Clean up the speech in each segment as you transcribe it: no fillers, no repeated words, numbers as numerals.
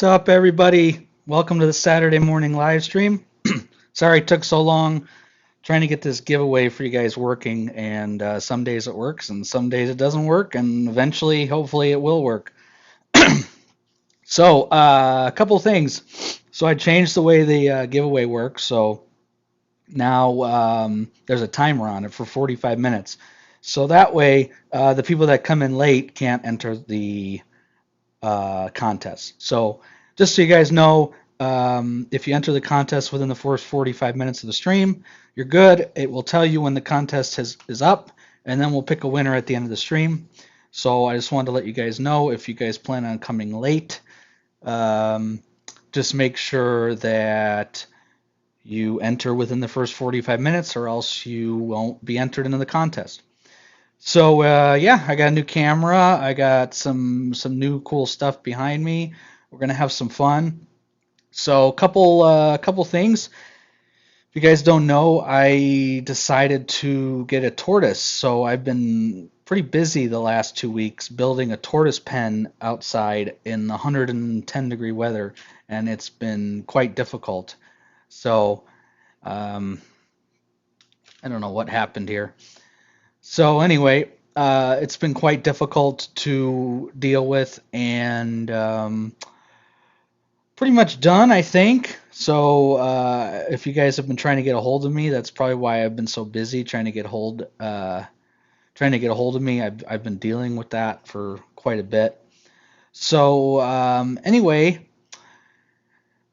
What's up, everybody? Welcome to the Saturday morning live stream. Sorry it took so long trying to get this giveaway for you guys working, and some days it works and some days it doesn't work, and eventually, hopefully, it will work. So, a couple things. So, I changed the way the giveaway works. So, now there's a timer on it for 45 minutes. So, that way, the people that come in late can't enter the contest. So just so you guys know, if you enter the contest within the first 45 minutes of the stream, you're good. It will tell you when the contest is up, and then we'll pick a winner at the end of the stream. So I just wanted to let you guys know, if you guys plan on coming late, just make sure that you enter within the first 45 minutes, or else you won't be entered into the contest. So yeah, I got a new camera. I got some new cool stuff behind me. We're gonna have some fun. So couple things. If you guys don't know, I decided to get a tortoise. So I've been pretty busy the last 2 weeks building a tortoise pen outside in 110-degree weather, and it's been quite difficult. So I don't know what happened here. So anyway, it's been quite difficult to deal with, and pretty much done, I think. So if you guys have been trying to get a hold of me, that's probably why I've been so busy trying to get a hold of me. I've been dealing with that for quite a bit. So anyway,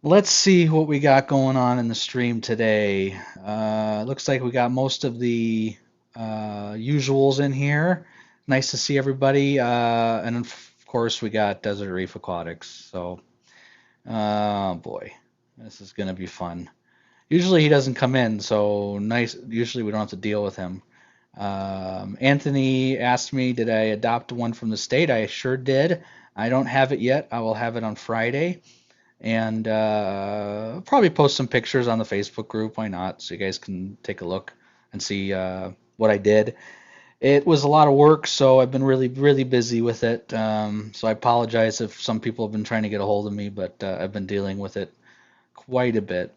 let's see what we got going on in the stream today. Looks like we got most of the usuals in here. Nice to see everybody. And of course, we got Desert Reef Aquatics. So, oh boy, this is going to be fun. Usually he doesn't come in, so nice. Usually we don't have to deal with him. Anthony asked me, did I adopt one from the state? I sure did. I don't have it yet. I will have it on Friday. And probably post some pictures on the Facebook group. Why not? So you guys can take a look and see what I did. It was a lot of work, so I've been really busy with it. So I apologize if some people have been trying to get a hold of me, but I've been dealing with it quite a bit.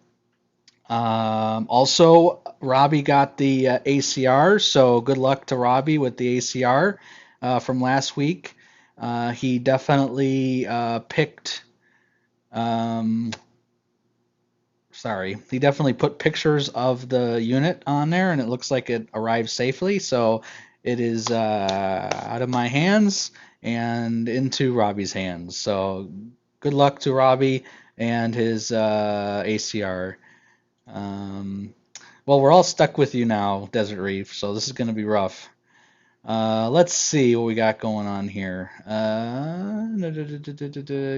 Also, Robbie got the ACR, so good luck to Robbie with the ACR from last week. He definitely picked. He definitely put pictures of the unit on there, and it looks like it arrived safely. So it is out of my hands and into Robbie's hands. So good luck to Robbie and his ACR. Well, we're all stuck with you now, Desert Reef, so this is going to be rough. Let's see what we got going on here.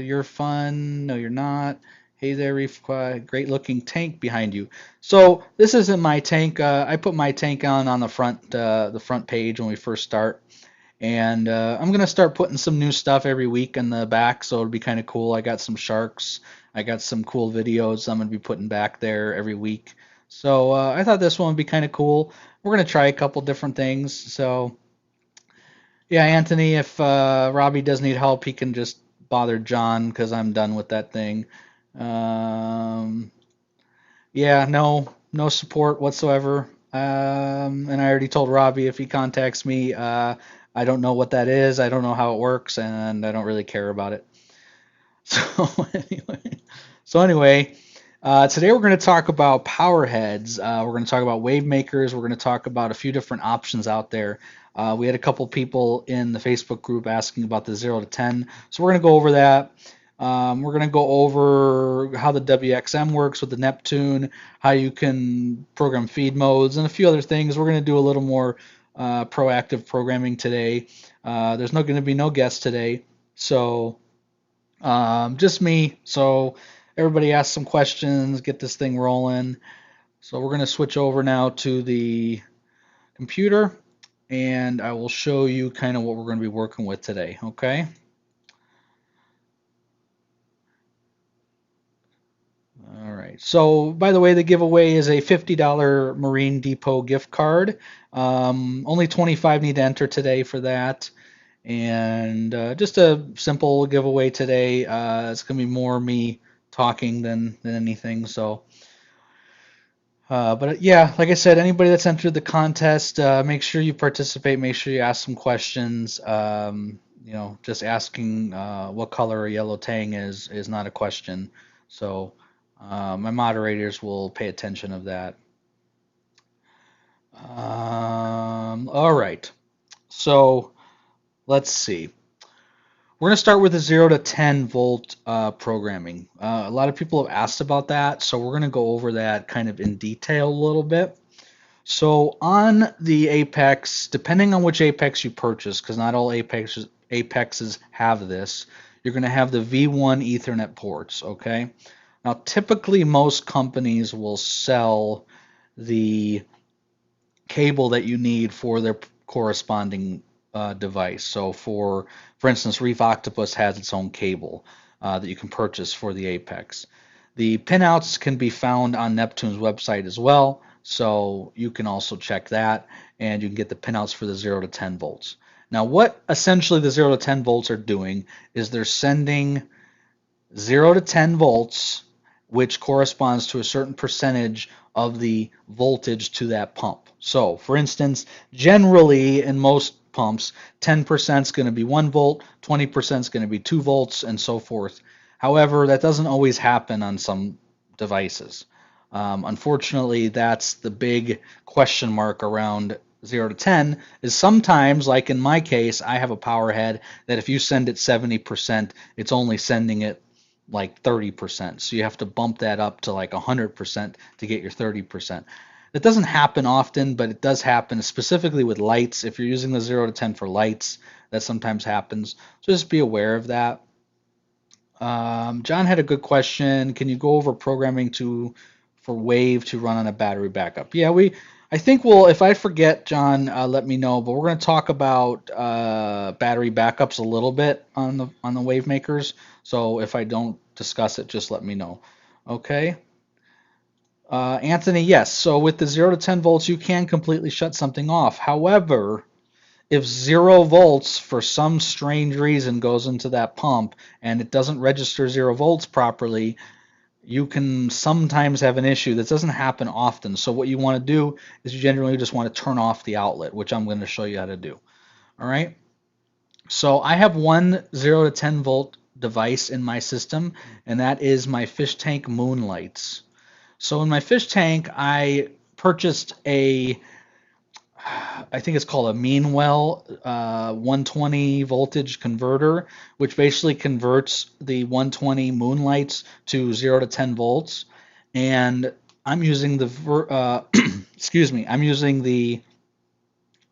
You're fun. No, you're not. Hey there, Reef. Great looking tank behind you. So this isn't my tank. I put my tank on the front page when we first start, and I'm gonna start putting some new stuff every week in the back. So it'll be kind of cool. I got some sharks. I got some cool videos I'm gonna be putting back there every week. So I thought this one would be kind of cool. We're gonna try a couple different things. So. Yeah, Anthony, if Robbie does need help, he can just bother John because I'm done with that thing. Um, yeah, no support whatsoever. And I already told Robbie if he contacts me, I don't know what that is. I don't know how it works, and I don't really care about it. So anyway, today we're going to talk about Powerheads. We're going to talk about Wavemakers. We're going to talk about a few different options out there. We had a couple people in the Facebook group asking about the 0 to 10, so we're going to go over that. We're going to go over how the WXM works with the Neptune, how you can program feed modes, and a few other things. We're going to do a little more proactive programming today. There's not going to be no guests today, so just me. So everybody ask some questions, get this thing rolling. So we're going to switch over now to the computer, and I will show you kind of what we're going to be working with today, okay? All right. So, by the way, the giveaway is a $50 Marine Depot gift card. Only 25 need to enter today for that. And just a simple giveaway today. It's going to be more me talking than anything. So, but yeah, like I said, anybody that's entered the contest, make sure you participate. Make sure you ask some questions. Just asking what color a yellow tang is not a question. So, my moderators will pay attention of that. All right. So let's see. We're going to start with the 0 to 10 volt programming. A lot of people have asked about that, so we're going to go over that kind of in detail a little bit. So on the Apex, depending on which Apex you purchase, because not all Apexes have this, you're going to have the V1 Ethernet ports, okay? Now, typically most companies will sell the cable that you need for their corresponding device. So for instance, Reef Octopus has its own cable that you can purchase for the Apex. The pinouts can be found on Neptune's website as well, so you can also check that, and you can get the pinouts for the 0 to 10 volts. Now, what essentially the 0 to 10 volts are doing is they're sending 0 to 10 volts, which corresponds to a certain percentage of the voltage to that pump. So, for instance, generally in most pumps, 10% is going to be 1 volt, 20% is going to be 2 volts, and so forth. However, that doesn't always happen on some devices. Unfortunately, that's the big question mark around 0 to 10 is sometimes, like in my case, I have a power head that if you send it 70%, it's only sending it like 30%. So you have to bump that up to like 100% to get your 30%. It doesn't happen often, but it does happen specifically with lights. If you're using the 0 to 10 for lights, that sometimes happens. So just be aware of that. John had a good question. Can you go over programming for Wave to run on a battery backup? Yeah, I think if I forget, John, let me know. But we're going to talk about battery backups a little bit on the Wavemakers. So if I don't discuss it, just let me know. Okay. Anthony, yes. So with the 0 to 10 volts, you can completely shut something off. However, if 0 volts for some strange reason goes into that pump and it doesn't register 0 volts properly, you can sometimes have an issue. That doesn't happen often. So what you want to do is you generally just want to turn off the outlet, which I'm going to show you how to do. All right. So I have one 0 to 10 volt device in my system, and that is my fish tank Moonlights. So in my fish tank, I purchased I think it's called a Meanwell 120 voltage converter, which basically converts the 120 Moonlights to 0 to 10 volts. And I'm using the excuse me, I'm using the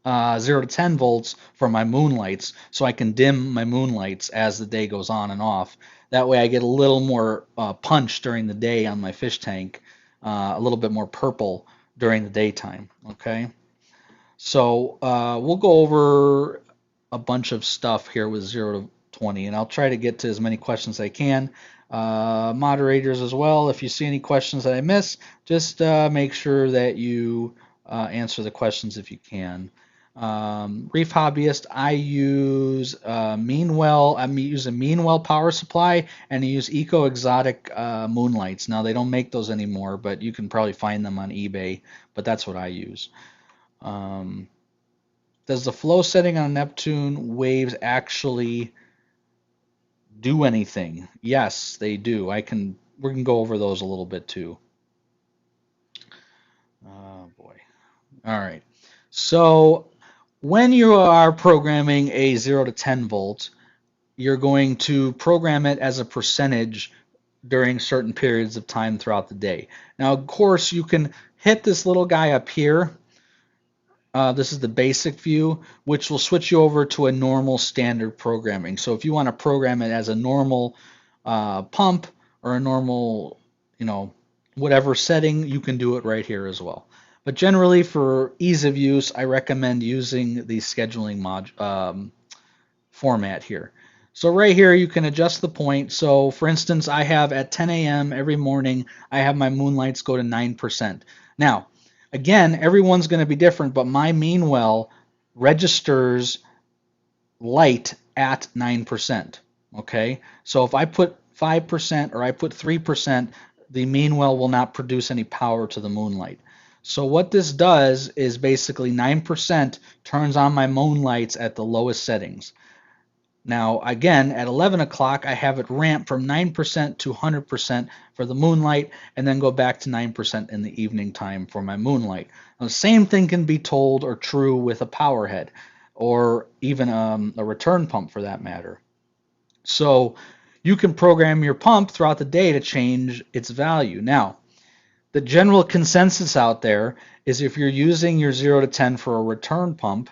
0 to 10 volts for my Moonlights, so I can dim my Moonlights as the day goes on and off. That way I get a little more punch during the day on my fish tank, a little bit more purple during the daytime. Okay. So we'll go over a bunch of stuff here with 0 to 20, and I'll try to get to as many questions as I can. Moderators as well, if you see any questions that I miss, just make sure that you answer the questions if you can. Reef Hobbyist, I use Meanwell. I'm using Meanwell power supply, and I use Eco Exotic Moonlights. Now they don't make those anymore, but you can probably find them on eBay. But that's what I use. Does the flow setting on Neptune waves actually do anything? Yes, they do. We can go over those a little bit too. Oh boy. All right. So when you are programming a 0 to 10 volt, you're going to program it as a percentage during certain periods of time throughout the day. Now, of course, you can hit this little guy up here. This is the basic view, which will switch you over to a normal standard programming. So if you want to program it as a normal pump or a normal, whatever setting, you can do it right here as well. But generally, for ease of use, I recommend using the scheduling format here. So right here, you can adjust the point. So for instance, I have at 10 a.m. every morning, I have my Moonlights go to 9%. Now, again, everyone's going to be different, but my Meanwell registers light at 9%. Okay, so if I put 5% or I put 3%, the main well will not produce any power to the moonlight. So what this does is basically 9% turns on my moonlights at the lowest settings. Now, again, at 11 o'clock, I have it ramp from 9% to 100% for the moonlight, and then go back to 9% in the evening time for my moonlight. Now, the same thing can be told or true with a power head, or even a return pump for that matter. So you can program your pump throughout the day to change its value. Now, the general consensus out there is if you're using your 0 to 10 for a return pump,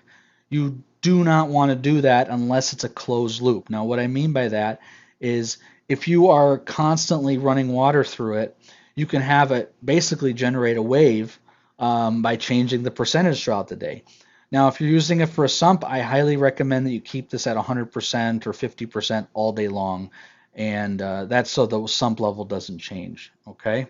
you do not want to do that unless it's a closed loop. Now, what I mean by that is if you are constantly running water through it, you can have it basically generate a wave by changing the percentage throughout the day. Now, if you're using it for a sump, I highly recommend that you keep this at 100% or 50% all day long, and that's so the sump level doesn't change. Okay.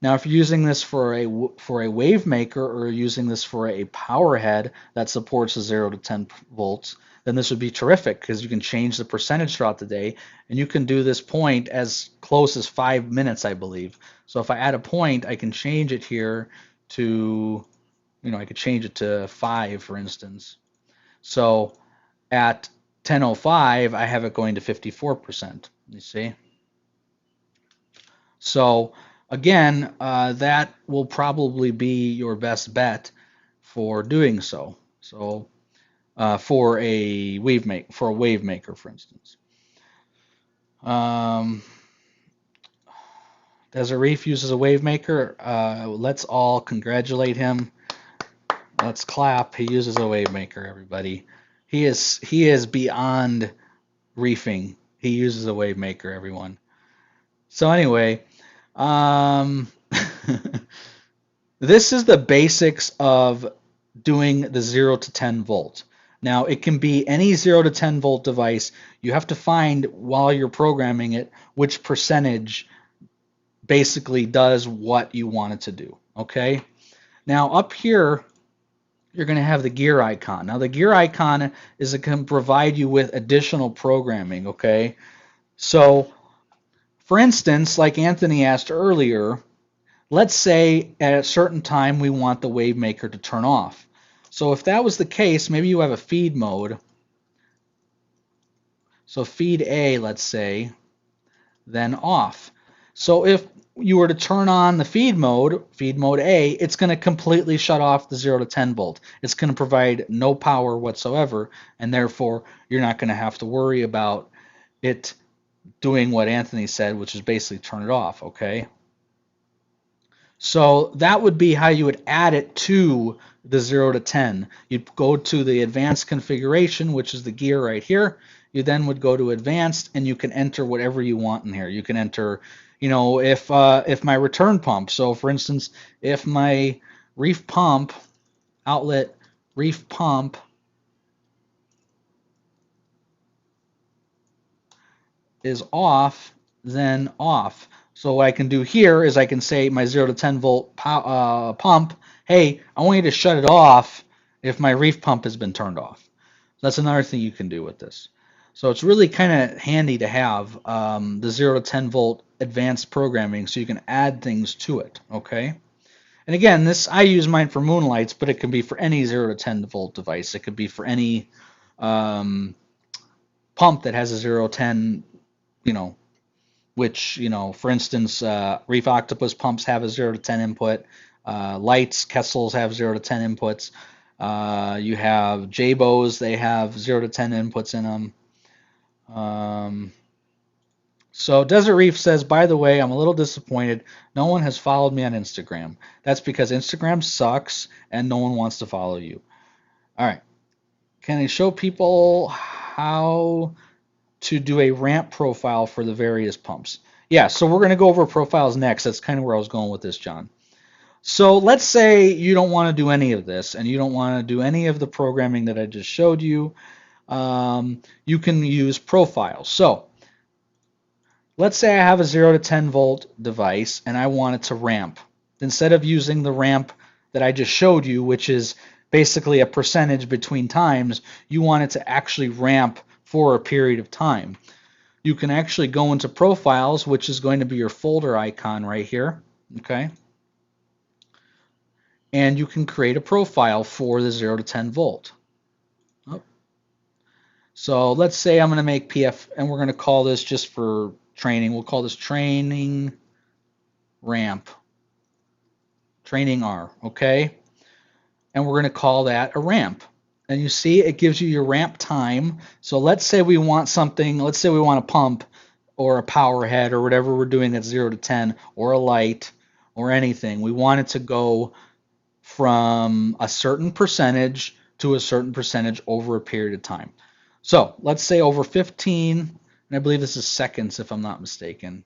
Now, if you're using this for a Wavemaker or using this for a power head that supports a 0 to 10 volts, then this would be terrific because you can change the percentage throughout the day, and you can do this point as close as 5 minutes, I believe. So if I add a point, I can change it here to, I could change it to 5, for instance. So at 10:05, I have it going to 54%. You see? So again, that will probably be your best bet for doing so. So for a Wavemaker, for instance. Desert Reef uses a Wavemaker. Let's all congratulate him. Let's clap. He uses a Wavemaker, everybody. He is beyond reefing. He uses a Wavemaker, everyone. So anyway, this is the basics of doing the 0 to 10 volt. Now, it can be any 0 to 10 volt device. You have to find, while you're programming it, which percentage basically does what you want it to do. Okay? Now, up here, you're going to have the gear icon. Now, the gear icon it can provide you with additional programming. Okay? So, for instance, like Anthony asked earlier, let's say at a certain time we want the Wavemaker to turn off. So if that was the case, maybe you have a feed mode. So feed A, let's say, then off. So if you were to turn on the feed mode A, it's going to completely shut off the 0 to 10 volt. It's going to provide no power whatsoever, and therefore you're not going to have to worry about it doing what Anthony said, which is basically turn it off, okay? So that would be how you would add it to the 0 to 10. You'd go to the advanced configuration, which is the gear right here. You then would go to advanced, and you can enter whatever you want in here. You can enter, if my return pump. So for instance, if my Reef pump outlet Reef pump is off, then off. So what I can do here is I can say my 0 to 10 volt pump, hey, I want you to shut it off if my Reef pump has been turned off. That's another thing you can do with this. So it's really kind of handy to have the 0 to 10 volt advanced programming so you can add things to it, okay? And again, I use mine for moonlights, but it can be for any 0 to 10 volt device. It could be for any pump that has a 0 to 10, which, for instance, Reef Octopus pumps have a 0 to 10 input. Lights, Kessels have 0 to 10 inputs. You have Jabos, they have 0 to 10 inputs in them. So Desert Reef says, by the way, I'm a little disappointed. No one has followed me on Instagram. That's because Instagram sucks and no one wants to follow you. All right. Can I show people how to do a ramp profile for the various pumps? Yeah, so we're going to go over profiles next. That's kind of where I was going with this, John. So let's say you don't want to do any of this and you don't want to do any of the programming that I just showed you. You can use profiles. So let's say I have a 0 to 10 volt device and I want it to ramp. Instead of using the ramp that I just showed you, which is basically a percentage between times. You want it to actually ramp for a period of time. You can actually go into profiles, which is going to be your folder icon right here. Okay. And you can create a profile for the 0 to 10 volt. Oh. So let's say I'm going to make PF, and we're going to call this, just for training, we'll call this training ramp, training R, okay? And we're going to call that a ramp. And you see it gives you your ramp time. So let's say we want something, let's say we want a pump or a power head or whatever we're doing at 0 to 10, or a light or anything. We want it to go from a certain percentage to a certain percentage over a period of time. So let's say over 15, and I believe this is seconds if I'm not mistaken.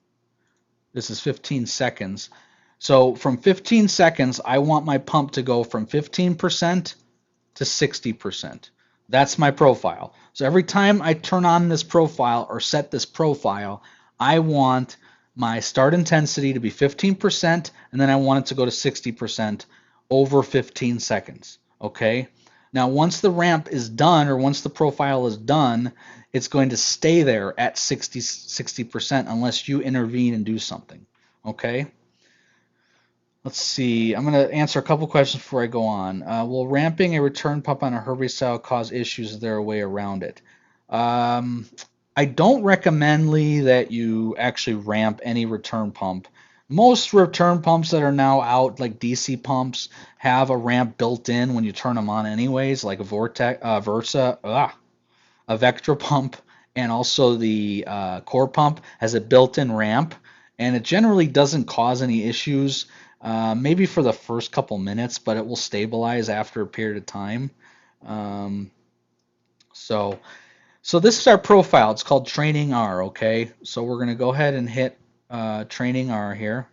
This is 15 seconds. So from 15 seconds, I want my pump to go from 15% to 60%. That's my profile. So every time I turn on this profile or set this profile, I want my start intensity to be 15%, and then I want it to go to 60% over 15 seconds. Okay? Now, once the ramp is done, or once the profile is done, it's going to stay there at 60% unless you intervene and do something. Okay? Let's see. I'm going to answer a couple questions before I go on. Will ramping a return pump on a herbicide cause issues? Is there a way around it? I don't recommend, Lee, that you actually ramp any return pump. Most return pumps that are now out, like DC pumps, have a ramp built in when you turn them on anyways, like a Vortech, a Vectra pump, and also the core pump has a built-in ramp, and it generally doesn't cause any issues. Maybe for the first couple minutes, but it will stabilize after a period of time. Um, so this is our profile. It's called Training R, okay? So we're going to go ahead and hit Training R here.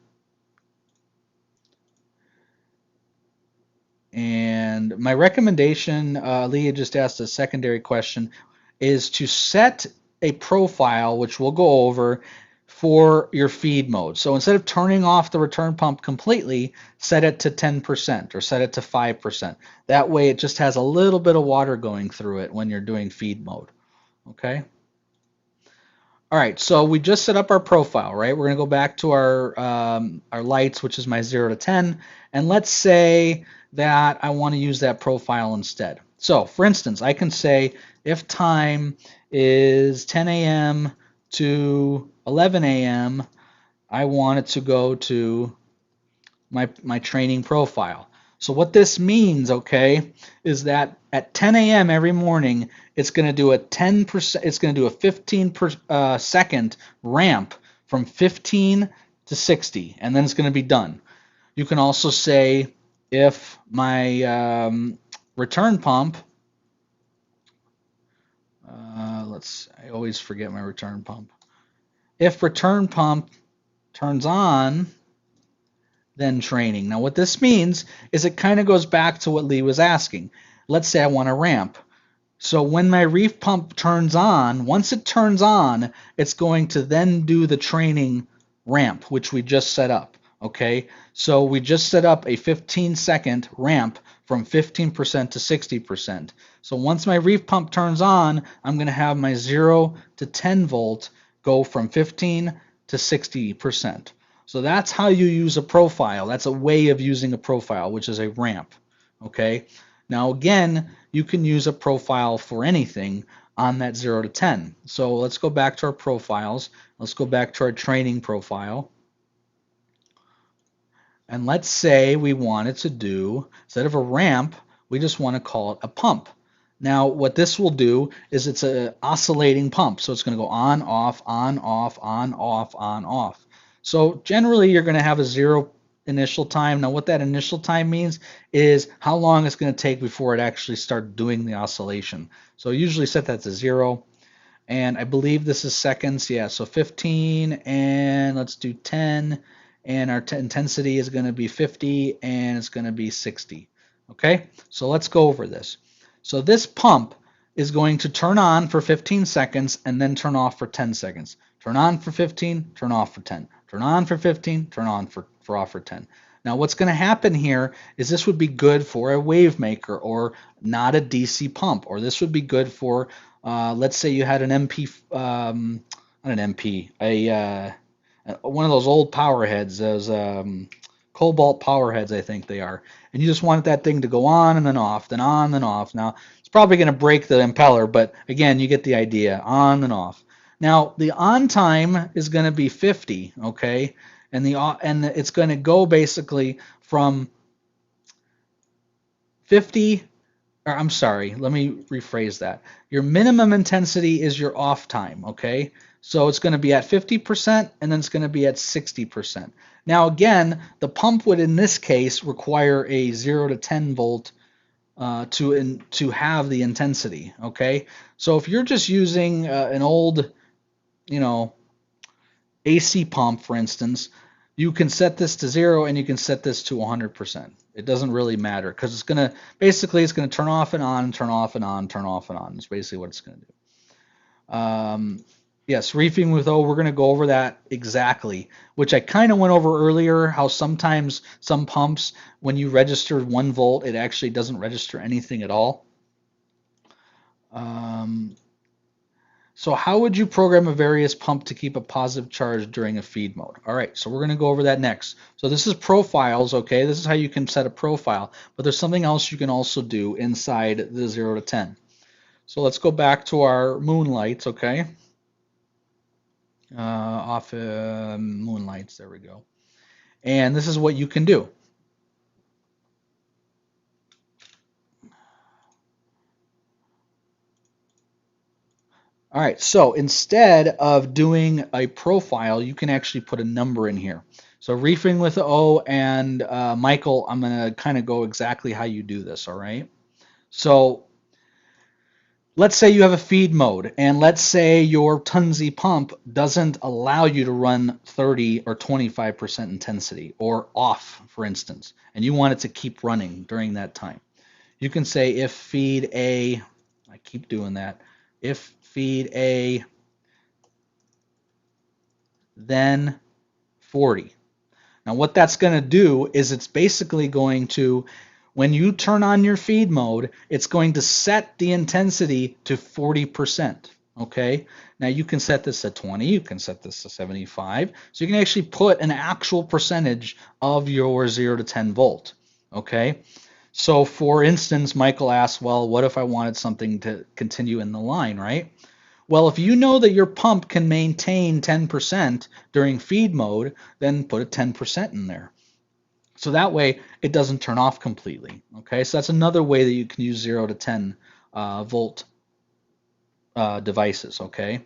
And my recommendation, Leah just asked a secondary question, is to set a profile, which we'll go over, for your feed mode. So instead of turning off the return pump completely, set it to 10% or set it to 5%. That way it just has a little bit of water going through it when you're doing feed mode. Okay? All right, so we just set up our profile, right? We're going to go back to our lights, which is my 0 to 10, and let's say that I want to use that profile instead. So, for instance, I can say if time is 10 a.m. to 11 a.m., I want it to go to my training profile. So what this means, okay, is that at 10 a.m. every morning, it's going to do a 10%, it's going to do a 15 second ramp from 15 to 60, and then it's going to be done. You can also say if my return pump, I always forget my return pump. If return pump turns on, then training. Now what this means is it kind of goes back to what Lee was asking. Let's say I want a ramp. So when my reef pump turns on, once it turns on, it's going to then do the training ramp, which we just set up. Okay, so we just set up a 15-second ramp from 15% to 60%. So once my reef pump turns on, I'm going to have my 0 to 10 volt go from 15 to 60%. So that's how you use a profile. That's a way of using a profile, which is a ramp. Okay. Now again, you can use a profile for anything on that 0 to 10. So let's go back to our profiles. Let's go back to our training profile. And let's say we wanted to do, instead of a ramp, we just want to call it a pump. Now what this will do is it's an oscillating pump. So it's going to go on, off, on, off, on, off, on, off. So generally you're going to have a 0 initial time. Now what that initial time means is how long it's going to take before it actually starts doing the oscillation. So usually set that to 0. And I believe this is seconds. Yeah, so 15, and let's do 10. And our intensity is going to be 50, and it's going to be 60. Okay, so let's go over this. So this pump is going to turn on for 15 seconds and then turn off for 10 seconds. Turn on for 15, turn off for 10. Turn on for 15, turn on for off for 10. Now what's going to happen here is this would be good for a Wavemaker or not a DC pump, or this would be good for, let's say you had an MP, not an MP, one of those old Powerheads, those Cobalt Powerheads, I think they are, and you just want that thing to go on and then off, then on and then off. Now it's probably going to break the impeller, but again, you get the idea, on and off. Now the on time is going to be 50, okay? And it's going to go basically from 50, or I'm sorry, let me rephrase that. Your minimum intensity is your off time, okay? So it's going to be at 50% and then it's going to be at 60%. Now again, the pump would in this case require a 0 to 10 volt to have the intensity, okay? So if you're just using an old, you know, AC pump, for instance, you can set this to 0 and you can set this to 100%. It doesn't really matter because it's going to basically it's going to turn off and on, turn off and on, turn off and on. That's basically what it's going to do. Yes, reefing with O, we're going to go over that exactly, which I kind of went over earlier, how sometimes some pumps, when you register 1 volt, it actually doesn't register anything at all. So how would you program a various pump to keep a positive charge during a feed mode? All right, so we're going to go over that next. So this is profiles, okay? This is how you can set a profile, but there's something else you can also do inside the 0 to 10. So let's go back to our moonlights, okay? Moonlights, there we go. And this is what you can do. All right, so instead of doing a profile, you can actually put a number in here. So reefing with O and Michael, I'm going to kind of go exactly how you do this, all right? So let's say you have a feed mode, and let's say your Tunzi pump doesn't allow you to run 30 or 25% intensity, or off, for instance, and you want it to keep running during that time. You can say if feed A, I keep doing that, if feed A, then 40. Now what that's going to do is it's basically going to, when you turn on your feed mode, it's going to set the intensity to 40%. Okay, now you can set this at 20, you can set this to 75, so you can actually put an actual percentage of your 0 to 10 volt. Okay, so for instance, Michael asked, well, what if I wanted something to continue in the line, right? Well, if you know that your pump can maintain 10% during feed mode, then put a 10% in there. So that way it doesn't turn off completely. Okay, so that's another way that you can use 0 to 10 volt devices. Okay,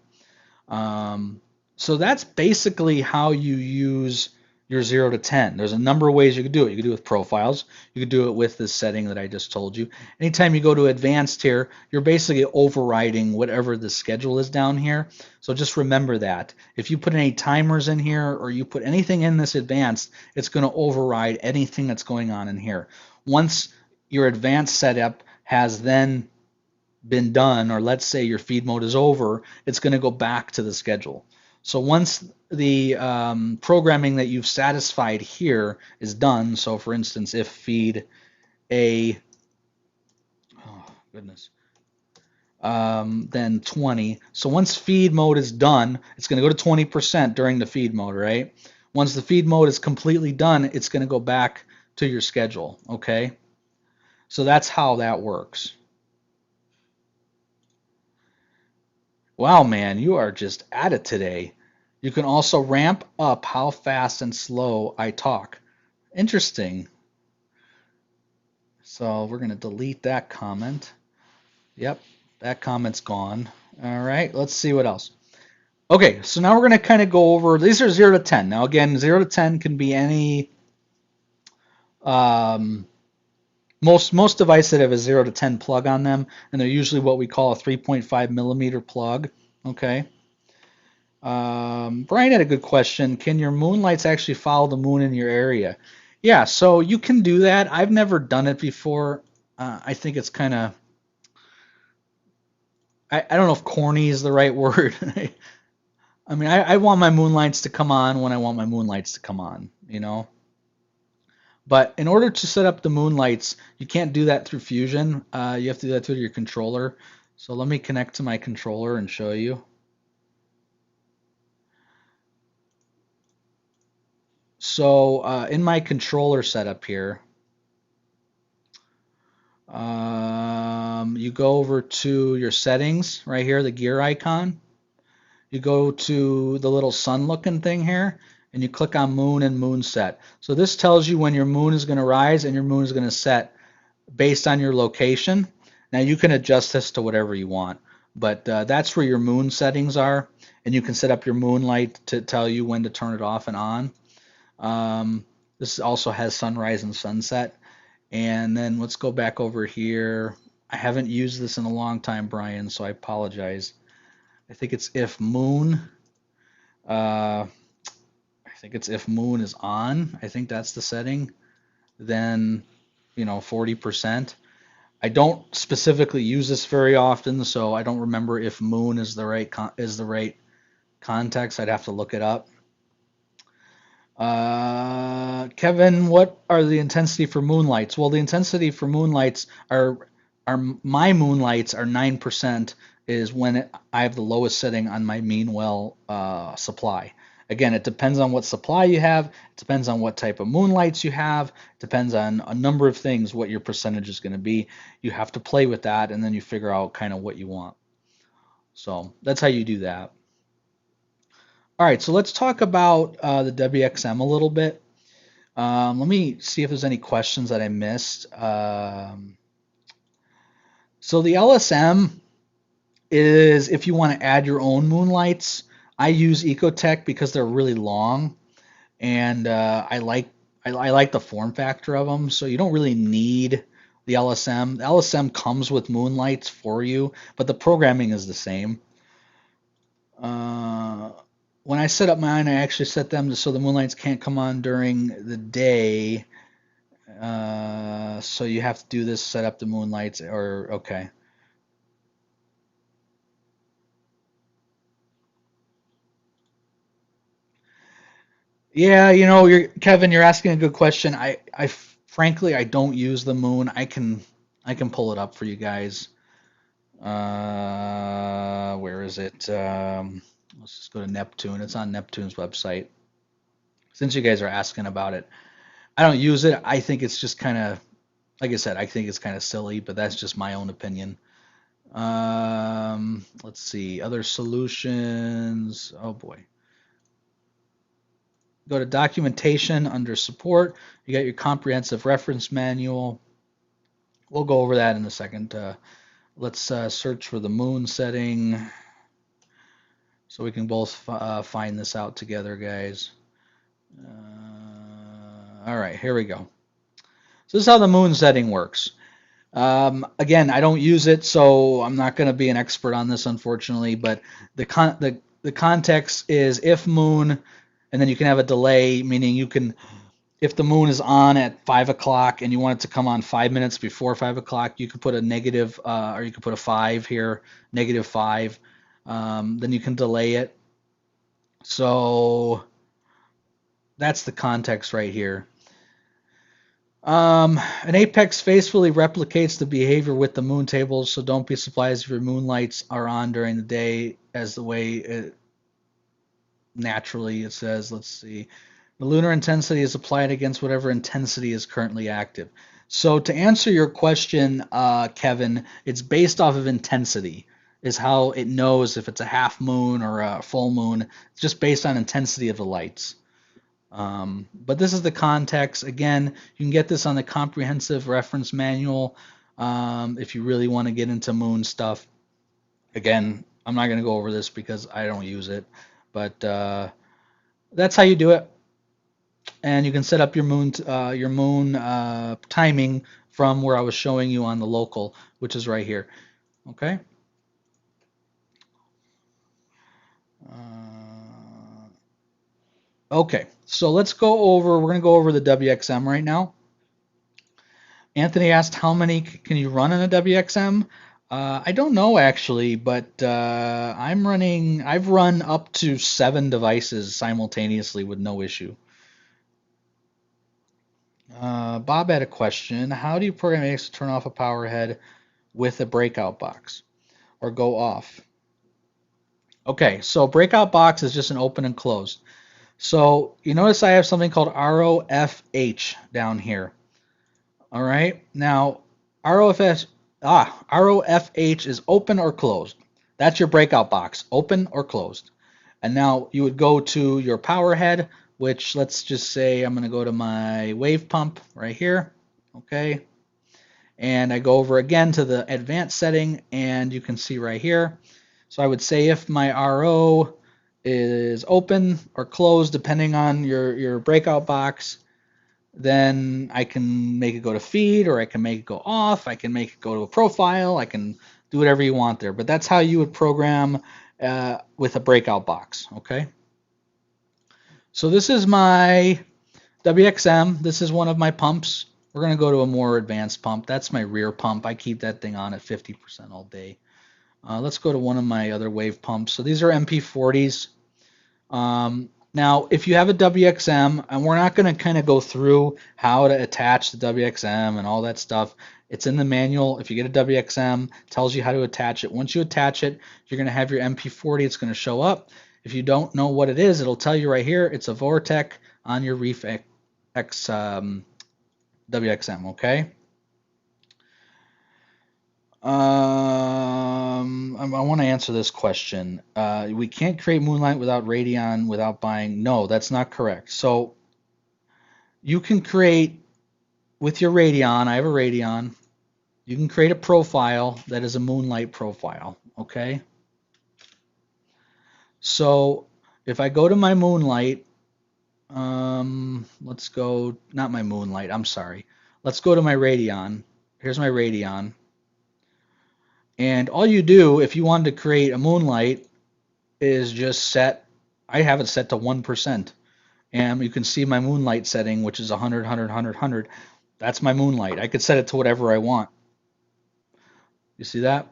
so that's basically how you use your 0 to 10. There's a number of ways you could do it. You could do it with profiles. You could do it with this setting that I just told you. Anytime you go to advanced here, you're basically overriding whatever the schedule is down here. So just remember that. If you put any timers in here or you put anything in this advanced, it's going to override anything that's going on in here. Once your advanced setup has then been done, or let's say your feed mode is over, it's going to go back to the schedule. So once the programming that you've satisfied here is done, so for instance, if feed A, oh goodness, then 20. So once feed mode is done, it's going to go to 20% during the feed mode, right? Once the feed mode is completely done, it's going to go back to your schedule, okay? So that's how that works. Wow, man, you are just at it today. You can also ramp up how fast and slow I talk. Interesting. So we're going to delete that comment. Yep, that comment's gone. All right, let's see what else. Okay, so now we're going to kind of go over, these are 0 to 10. Now again, 0 to 10 can be any, most devices that have a 0 to 10 plug on them, and they're usually what we call a 3.5 millimeter plug. Okay. Brian had a good question. Can your moonlights actually follow the moon in your area? Yeah, so you can do that. I've never done it before. I think it's kind of, I don't know if corny is the right word. I mean, I want my moonlights to come on when I want my moonlights to come on, you know? But in order to set up the moonlights, you can't do that through Fusion. You have to do that through your controller. So let me connect to my controller and show you. So in my controller setup here, you go over to your settings right here, the gear icon. You go to the little sun looking thing here, and you click on moon and moon set. So this tells you when your moon is going to rise and your moon is going to set based on your location. Now you can adjust this to whatever you want, but that's where your moon settings are, and you can set up your moonlight to tell you when to turn it off and on. This also has sunrise and sunset. And then let's go back over here. I haven't used this in a long time, Brian, so I apologize. I think it's if moon. I think it's if moon is on. I think that's the setting. Then, 40%. I don't specifically use this very often, so I don't remember if moon is the right context. I'd have to look it up. Kevin, what are the intensity for moonlights? Well, the intensity for moonlights are my moonlights are 9% is when I have the lowest setting on my mean well supply. Again, it depends on what supply you have. It depends on what type of moonlights you have. It depends on a number of things what your percentage is going to be. You have to play with that, and then you figure out kind of what you want. So that's how you do that. All right, so let's talk about the WXM a little bit. Let me see if there's any questions that I missed. So the LSM is if you want to add your own moonlights. I use Ecotech because they're really long, and I like the form factor of them. So you don't really need the LSM. The LSM comes with moonlights for you, but the programming is the same. When I set up mine, I actually set them so the moonlights can't come on during the day. So you have to do this, set up the moonlights, or okay. Yeah, Kevin, you're asking a good question. I frankly, I don't use the moon. I can pull it up for you guys. Where is it? Let's just go to Neptune. It's on Neptune's website. Since you guys are asking about it, I don't use it. I think it's just kind of, like I said, I think it's kind of silly, but that's just my own opinion. Let's see, other solutions. Oh boy. Go to documentation under support. You got your comprehensive reference manual. We'll go over that in a second. Let's search for the moon setting so we can both find this out together, guys. All right, here we go. So this is how the moon setting works. Again, I don't use it, so I'm not going to be an expert on this, unfortunately. But the context is if moon, and then you can have a delay, meaning you can, if the moon is on at 5 o'clock and you want it to come on 5 minutes before 5 o'clock, you could put a negative, or you could put a 5 here, -5. Then you can delay it. So that's the context right here. An apex faithfully replicates the behavior with the moon tables, so don't be surprised if your moonlights are on during the day as the way it naturally it says. Let's see. The lunar intensity is applied against whatever intensity is currently active. So to answer your question, Kevin, it's based off of intensity, is how it knows if it's a half moon or a full moon. It's just based on intensity of the lights. But this is the context. Again, you can get this on the comprehensive reference manual if you really want to get into moon stuff. Again, I'm not going to go over this because I don't use it, but that's how you do it. And you can set up your moon timing from where I was showing you on the local, which is right here. Okay. Okay, so let's go over, we're going to go over the WXM right now. Anthony asked how many can you run in a WXM? I don't know actually, but I've run up to 7 devices simultaneously with no issue. Bob had a question. How do you program AX to turn off a power head with a breakout box or go off? Okay, so breakout box is just an open and closed. So you notice I have something called ROFH down here. All right, now ROFH is open or closed. That's your breakout box, open or closed. And now you would go to your power head, which let's just say I'm going to go to my wave pump right here. Okay, and I go over again to the advanced setting, and you can see right here. So I would say if my RO is open or closed, depending on your breakout box, then I can make it go to feed, or I can make it go off. I can make it go to a profile. I can do whatever you want there. But that's how you would program with a breakout box. Okay. So this is my WXM. This is one of my pumps. We're going to go to a more advanced pump. That's my rear pump. I keep that thing on at 50% all day. Let's go to one of my other wave pumps. So these are MP40s. Now, if you have a WXM, and we're not going to kind of go through how to attach the WXM and all that stuff. It's in the manual. If you get a WXM, it tells you how to attach it. Once you attach it, you're going to have your MP40. It's going to show up. If you don't know what it is, it'll tell you right here. It's a Vortech on your Reef X WXM, okay? I want to answer this question. We can't create Moonlight without Radeon without buying. No, that's not correct. So you can create with your Radeon. I have a Radeon. You can create a profile that is a Moonlight profile. Okay. So if I go to my Moonlight, let's go. Not my Moonlight. I'm sorry. Let's go to my Radeon. Here's my Radeon. And all you do if you wanted to create a Moonlight is just set, I have it set to 1%. And you can see my Moonlight setting, which is 100, 100, 100, 100. That's my Moonlight. I could set it to whatever I want. You see that?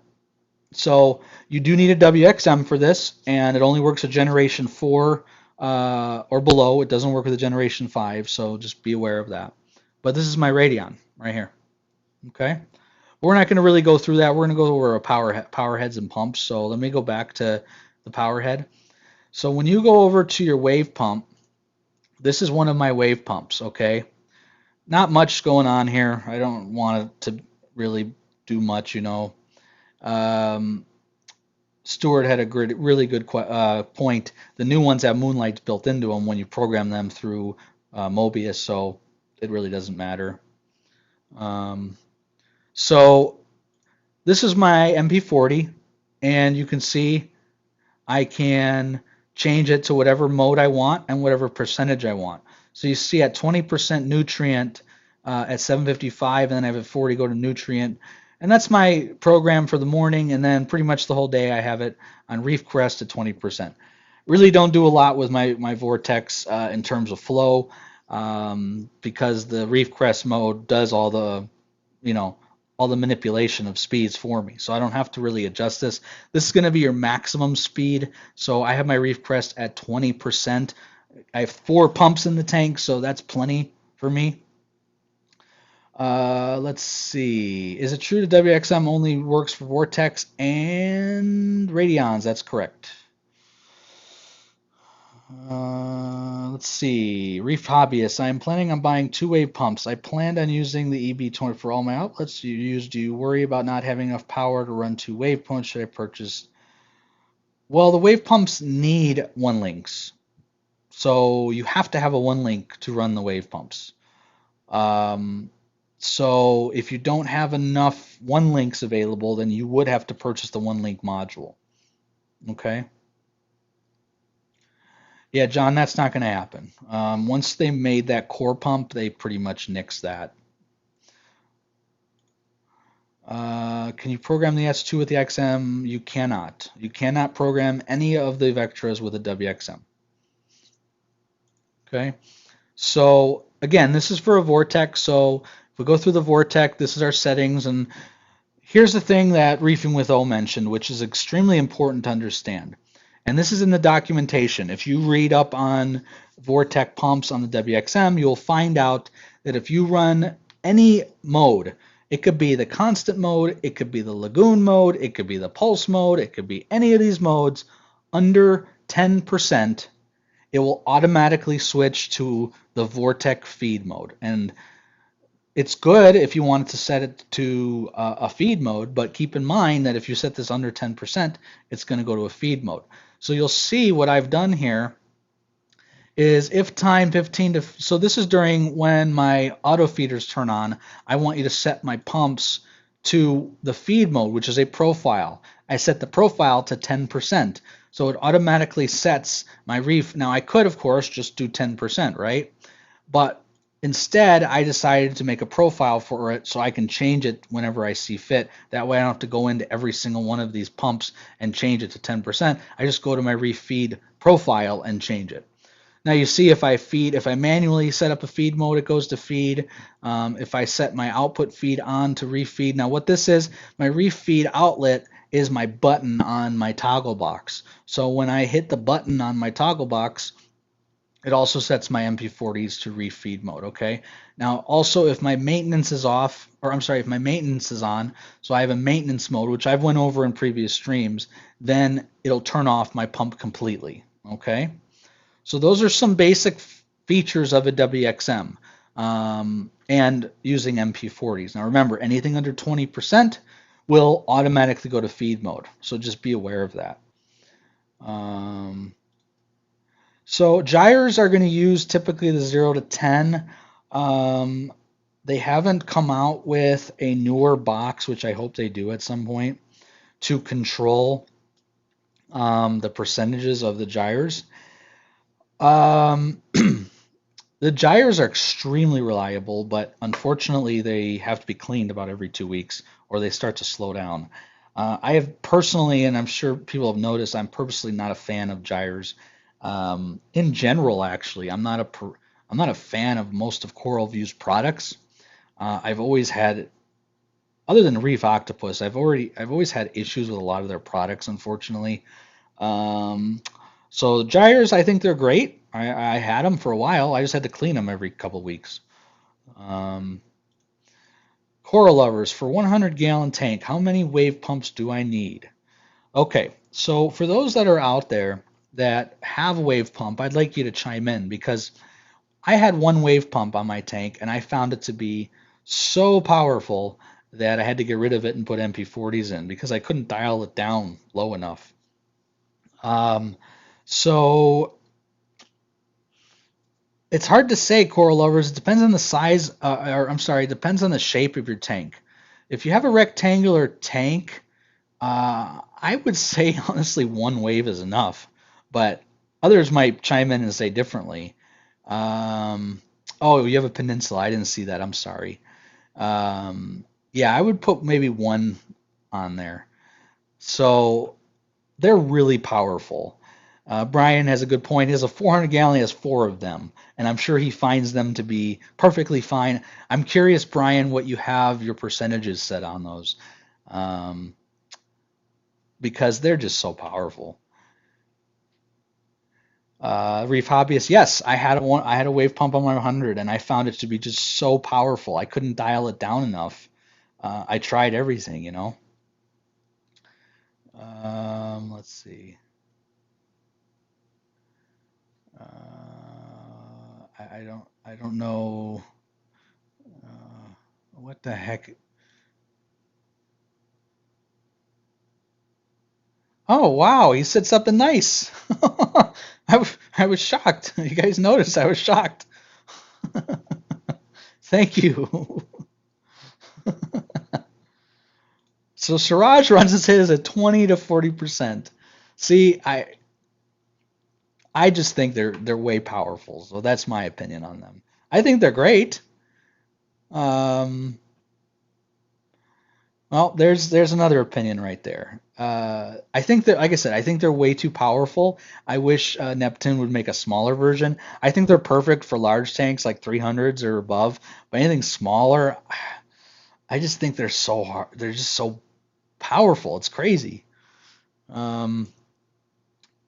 So you do need a WXM for this, and it only works with Generation 4 or below. It doesn't work with a Generation 5, so just be aware of that. But this is my Radeon right here. Okay? We're not going to really go through that. We're going to go over power heads and pumps. So let me go back to the power head. So when you go over to your wave pump, this is one of my wave pumps, okay? Not much going on here. I don't want it to really do much, you know. Stuart had a really good point. The new ones have Moonlights built into them when you program them through Mobius, so it really doesn't matter. So this is my MP40, and you can see I can change it to whatever mode I want and whatever percentage I want. So you see at 20% nutrient at 755, and then I have at 40 go to nutrient. And that's my program for the morning, and then pretty much the whole day I have it on Reef Crest at 20%. Really don't do a lot with my Vortex in terms of flow because the Reef Crest mode does all the, all the manipulation of speeds for me. So I don't have to really adjust this. This is going to be your maximum speed. So I have my Reef Crest at 20%. I have 4 pumps in the tank, so that's plenty for me. Let's see. Is it true that WXM only works for Vortex and Radeons? That's correct. Let's see. Reef Hobbyist. I'm planning on buying 2 wave pumps. I planned on using the EB20 for all my outlets. Do you worry about not having enough power to run 2 wave pumps? Should I purchase? Well, the wave pumps need 1 links. So you have to have a 1 link to run the wave pumps. So if you don't have enough 1 links available, then you would have to purchase the 1 link module. Okay. Yeah, John, that's not going to happen. Once they made that core pump, they pretty much nixed that. Can you program the S2 with the XM? You cannot. You cannot program any of the Vectras with a WXM. Okay. So again, this is for a Vortech. So if we go through the Vortech, this is our settings. And here's the thing that Reefing with O mentioned, which is extremely important to understand. And this is in the documentation. If you read up on Vortech pumps on the WXM, you'll find out that if you run any mode, it could be the constant mode, it could be the lagoon mode, it could be the pulse mode, it could be any of these modes under 10%, it will automatically switch to the Vortech feed mode. And it's good if you wanted to set it to a feed mode, but keep in mind that if you set this under 10%, it's going to go to a feed mode. So you'll see what I've done here is if time 15 to, so this is during when my auto feeders turn on, I want you to set my pumps to the feed mode, which is a profile. I set the profile to 10%. So it automatically sets my reef. Now I could, of course, just do 10%, right? But instead, I decided to make a profile for it so I can change it whenever I see fit. That way I don't have to go into every single one of these pumps and change it to 10%. I just go to my reef feed profile and change it. Now you see if I manually set up a feed mode, it goes to feed. If I set my output feed on to reef feed. Now what this is, my reef feed outlet is my button on my toggle box. So when I hit the button on my toggle box, it also sets my MP40s to reef feed mode, okay? Now also if my maintenance is off, or I'm sorry, if my maintenance is on, so I have a maintenance mode, which I've went over in previous streams, then it'll turn off my pump completely, okay? So those are some basic features of a WXM and using MP40s. Now remember, anything under 20% will automatically go to feed mode. So just be aware of that. So gyres are going to use typically the 0 to 10. They haven't come out with a newer box, which I hope they do at some point, to control the percentages of the gyres. The gyres are extremely reliable, but unfortunately they have to be cleaned about every 2 weeks or they start to slow down. I have personally, and I'm sure people have noticed, I'm purposely not a fan of gyres. In general, actually, I'm not a fan of most of CoralView's products. I've always had, other than Reef Octopus, I've always had issues with a lot of their products, unfortunately. So gyres, I think they're great. I had them for a while. I just had to clean them every couple weeks. Coral lovers, for 100-gallon tank, how many wave pumps do I need? Okay, so for those that are out there that have a wave pump, I'd like you to chime in because I had one wave pump on my tank and I found it to be so powerful that I had to get rid of it and put MP40s in because I couldn't dial it down low enough. So it's hard to say, coral lovers. It depends on the size, or I'm sorry, it depends on the shape of your tank. If you have a rectangular tank, I would say honestly one wave is enough, but others might chime in and say differently. Oh, you have a peninsula. I didn't see that. I'm sorry. Yeah, I would put maybe one on there. So they're really powerful. Brian has a good point. He has a 400 gallon, he has 4 of them, and I'm sure he finds them to be perfectly fine. I'm curious, Brian, what you have your percentages set on those, because they're just so powerful. Reef Hobbyist, yes, I had a wave pump on my 100, and I found it to be just so powerful. I couldn't dial it down enough. I tried everything, you know. Let's see. I don't know what the heck. Oh wow, he said something nice. I was shocked. You guys noticed I was shocked. Thank you. So Siraj runs his at 20 to 40%. See, I just think they're way powerful. So that's my opinion on them. I think they're great. Um, Well, there's another opinion right there. I think that, like I said, I think they're way too powerful. I wish Neptune would make a smaller version. I think they're perfect for large tanks like 300s or above, but anything smaller, I just think they're so hard. They're just so powerful. It's crazy. Um,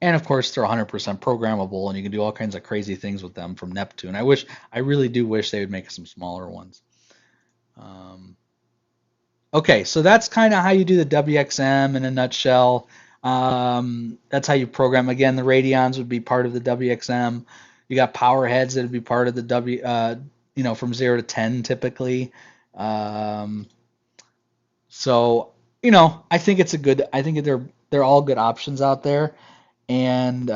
And of course, they're 100% programmable, and you can do all kinds of crazy things with them from Neptune. I really do wish they would make some smaller ones. Um, okay, so that's kind of how you do the WXM in a nutshell. That's how you program. Again, the radions would be part of the WXM. You got power heads that would be part of the from 0 to 10 typically. Um, so, I think it's a good. I think they're all good options out there, and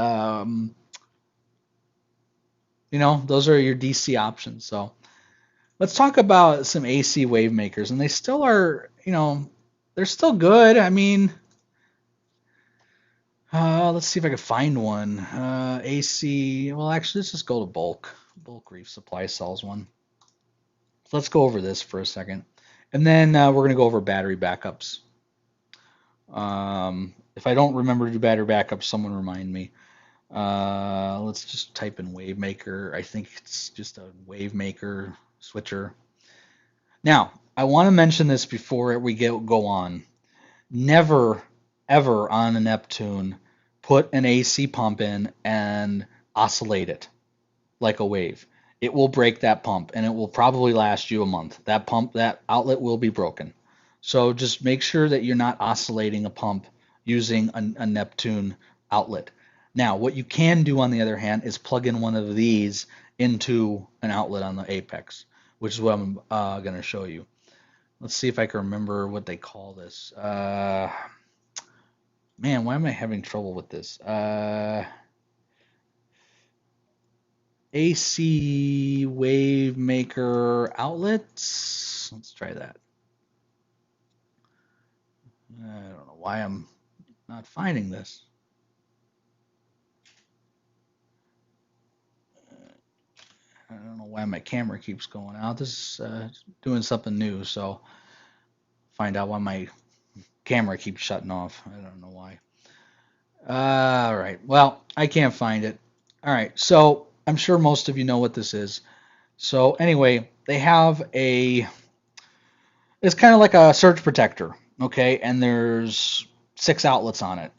those are your DC options. So let's talk about some AC wave makers, and they still are, they're still good. I mean, let's see if I can find one. AC. Well, actually, let's just go to bulk. Bulk Reef Supply sells one. So let's go over this for a second, and then we're gonna go over battery backups. If I don't remember to do battery backups, someone remind me. Let's just type in Wavemaker. I think it's just a Wavemaker switcher. Now, I want to mention this before we go on. Never, ever on a Neptune put an AC pump in and oscillate it like a wave. It will break that pump, and it will probably last you a month. That outlet will be broken. So just make sure that you're not oscillating a pump using a Neptune outlet. Now, what you can do on the other hand is plug in one of these into an outlet on the Apex, which is what I'm going to show you. Let's see if I can remember what they call this. Man, why am I having trouble with this? AC wave maker outlets. Let's try that. I don't know why I'm not finding this. I don't know why my camera keeps going out. This is doing something new, so find out why my camera keeps shutting off. I don't know why. All right. Well, I can't find it. All right. So I'm sure most of you know what this is. So anyway, they have it's kind of like a surge protector, okay? And there's 6 outlets on it.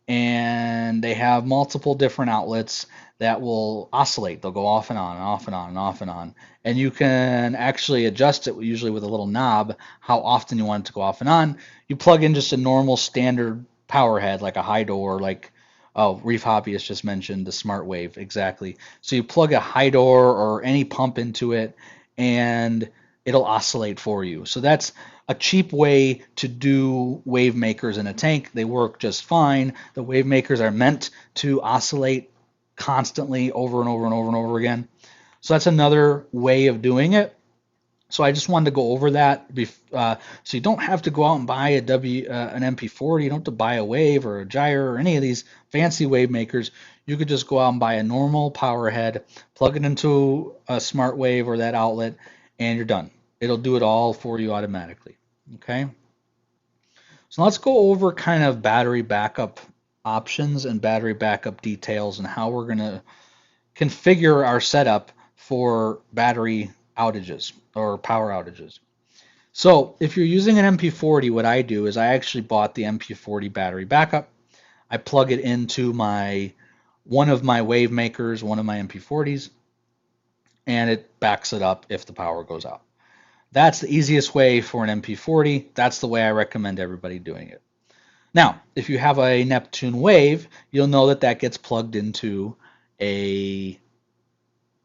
And they have multiple different outlets that will oscillate. They'll go off and on and off and on and off and on. And you can actually adjust it usually with a little knob how often you want it to go off and on. You plug in just a normal standard power head like a high door, like Reef Hobbyist just mentioned the Smart Wave, exactly. So you plug a high door or any pump into it, and it'll oscillate for you. So that's a cheap way to do wave makers in a tank. They work just fine. The wave makers are meant to oscillate constantly over and over and over and over again. So that's another way of doing it. So I just wanted to go over that. So you don't have to go out and buy an MP40. You don't have to buy a Wave or a Gyre or any of these fancy wave makers. You could just go out and buy a normal power head, plug it into a smart wave or that outlet, and you're done. It'll do it all for you automatically. Okay. So let's go over kind of battery backup options and battery backup details and how we're going to configure our setup for battery outages or power outages. So if you're using an MP40, what I do is I actually bought the MP40 battery backup. I plug it into one of my wave makers, one of my MP40s, and it backs it up if the power goes out. That's the easiest way for an MP40. That's the way I recommend everybody doing it. Now, if you have a Neptune Wave, you'll know that gets plugged into a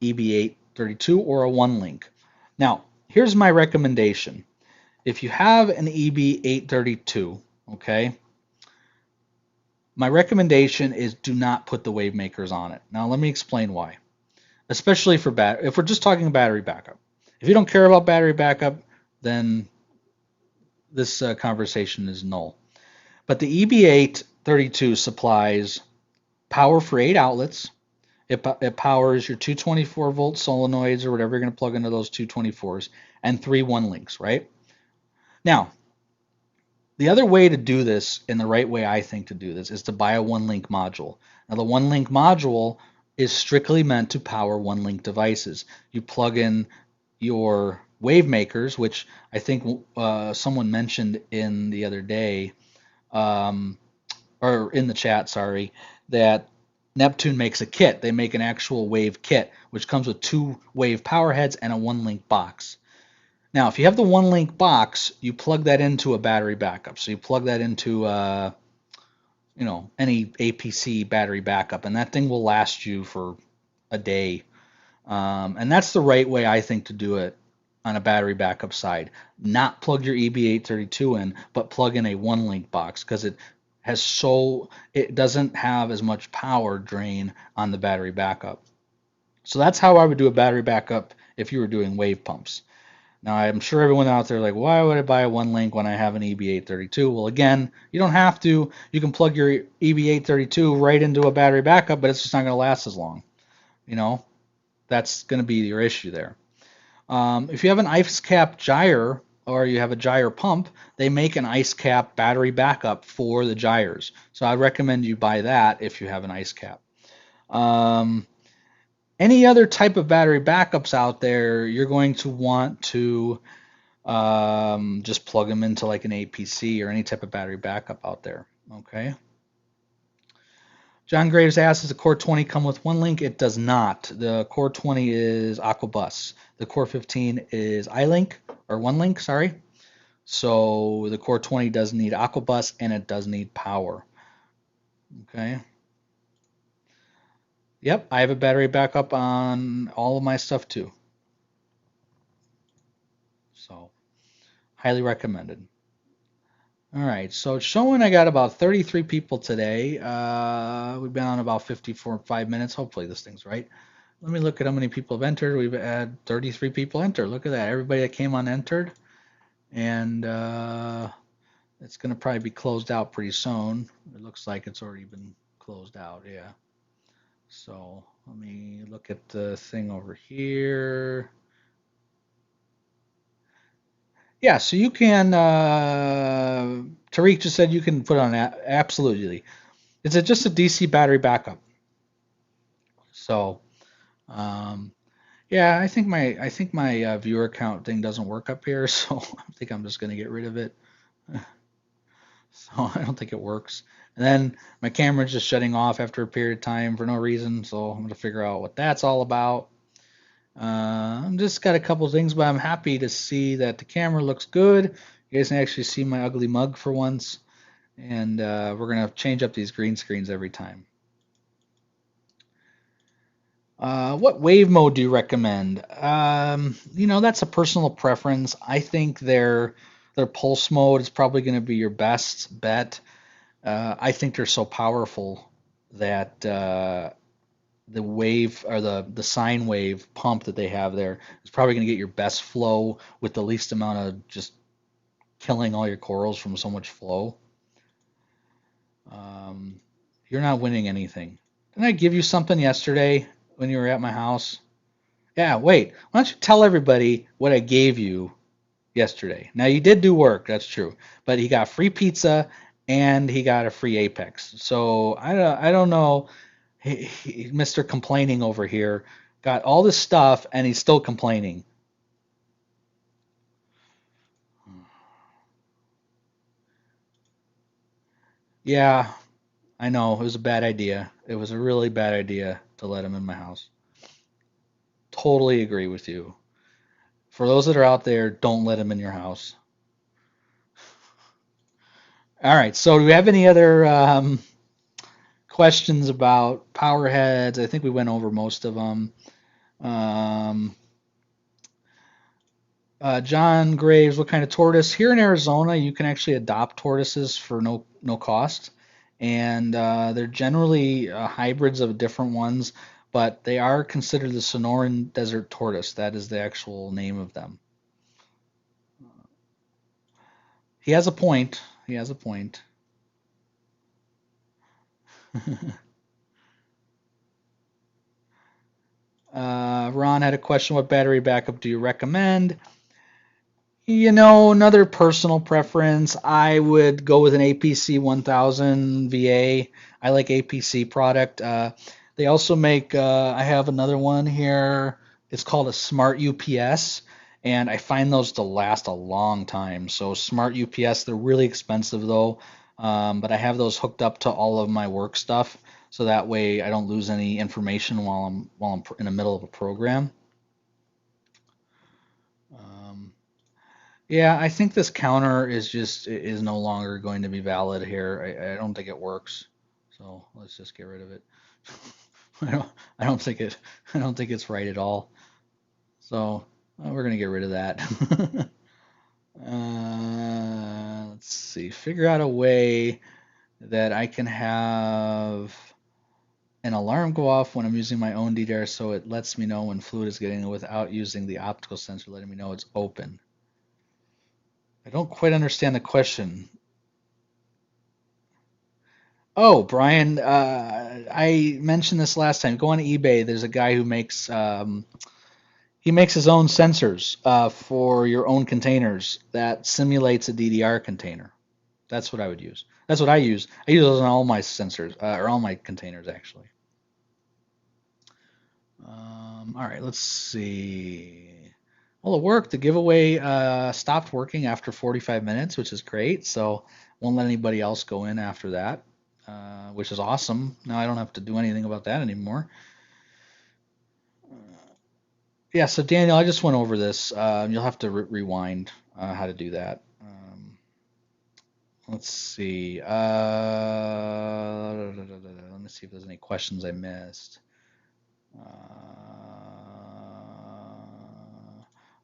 EB832 or a 1-link. Now, here's my recommendation. If you have an EB832, okay, my recommendation is do not put the wave makers on it. Now, let me explain why. Especially for if we're just talking battery backup. If you don't care about battery backup, then this conversation is null. But the EB832 supplies power for 8 outlets. It powers your 224 volt solenoids or whatever you're going to plug into those 224s and 3 1-links, right? Now, the other way to do this, and the right way I think to do this, is to buy a 1-link module. Now, the 1-link module is strictly meant to power 1-link devices. You plug in your wave makers, which I think someone mentioned in the other day, or in the chat, sorry, that Neptune makes a kit. They make an actual wave kit, which comes with 2 wave power heads and a 1-link box. Now, if you have the 1-link box, you plug that into a battery backup. So you plug that into any APC battery backup, and that thing will last you for a day. And that's the right way, I think, to do it on a battery backup side. Not plug your EB832 in, but plug in a 1-link box, because it doesn't have as much power drain on the battery backup. So that's how I would do a battery backup if you were doing wave pumps. Now, I'm sure everyone out there like, why would I buy a 1-link when I have an EB832? Well, again, you don't have to. You can plug your EB832 right into a battery backup, but it's just not going to last as long. That's going to be your issue there. If you have an ice cap gyre or you have a gyre pump, they make an ice cap battery backup for the gyres. So I recommend you buy that if you have an ice cap. Any other type of battery backups out there, you're going to want to just plug them into like an APC or any type of battery backup out there. Okay. John Graves asks, does the Core 20 come with 1-link? It does not. The Core 20 is Aquabus. The Core 15 is iLink, or 1-link, sorry. So the Core 20 does need Aquabus and it does need power. Okay. Yep, I have a battery backup on all of my stuff too. So, highly recommended. All right, so it's showing I got about 33 people today. We've been on about 54.5 minutes. Hopefully this thing's right. Let me look at how many people have entered. We've had 33 people enter. Look at that. Everybody that came on entered. And it's going to probably be closed out pretty soon. It looks like it's already been closed out, yeah. So let me look at the thing over here. Yeah, so you can, Tariq just said you can put on absolutely. It's just a DC battery backup. So, yeah, I think my viewer count thing doesn't work up here, so I think I'm just gonna get rid of it. So I don't think it works. And then my camera's just shutting off after a period of time for no reason, so I'm gonna figure out what that's all about. I'm just got a couple things, but I'm happy to see that the camera looks good. You guys can actually see my ugly mug for once. And we're going to change up these green screens every time. What wave mode do you recommend? That's a personal preference. I think their pulse mode is probably going to be your best bet. I think they're so powerful that the wave or the sine wave pump that they have there is probably going to get your best flow with the least amount of just killing all your corals from so much flow. You're not winning anything. Didn't I give you something yesterday when you were at my house? Yeah, wait. Why don't you tell everybody what I gave you yesterday? Now, you did do work, that's true. But he got free pizza and he got a free Apex. So I don't know. Mr. Complaining over here got all this stuff and he's still complaining. Yeah, I know. It was a bad idea. It was a really bad idea to let him in my house. Totally agree with you. For those that are out there, don't let him in your house. All right. So, do we have any other questions about Powerheads? I think we went over most of them. Um, John Graves, what kind of tortoise? Here in Arizona, you can actually adopt tortoises for no cost, and they're generally hybrids of different ones, but they are considered the Sonoran Desert Tortoise. That is the actual name of them. He has a point. He has a point. Ron had a question: what battery backup do you recommend? Another personal preference, I would go with an APC 1000 VA. I like APC product. They also make, I have another one here. It's called a Smart UPS, and I find those to last a long time. So Smart UPS, they're really expensive though, but I have those hooked up to all of my work stuff. so that way I don't lose any information while I'm in the middle of a program. Um, yeah, I think this counter is no longer going to be valid here. I don't think it works. So let's just get rid of it. I don't I don't think it I don't think it's right at all. So we're gonna get rid of that. Let's see. Figure out a way that I can have an alarm go off when I'm using my own DDR so it lets me know when fluid is getting in without using the optical sensor letting me know it's open. I don't quite understand the question. Oh, Brian, I mentioned this last time. Go on eBay. There's a guy who makes he makes his own sensors for your own containers that simulates a DDR container. That's what I would use. That's what I use. I use those on all my sensors or all my containers actually. All right, let's see. Well, it worked. The giveaway stopped working after 45 minutes, which is great. So won't let anybody else go in after that, which is awesome. Now I don't have to do anything about that anymore. Yeah, so Daniel, I just went over this. You'll have to rewind how to do that. Let's see. Let me see if there's any questions I missed.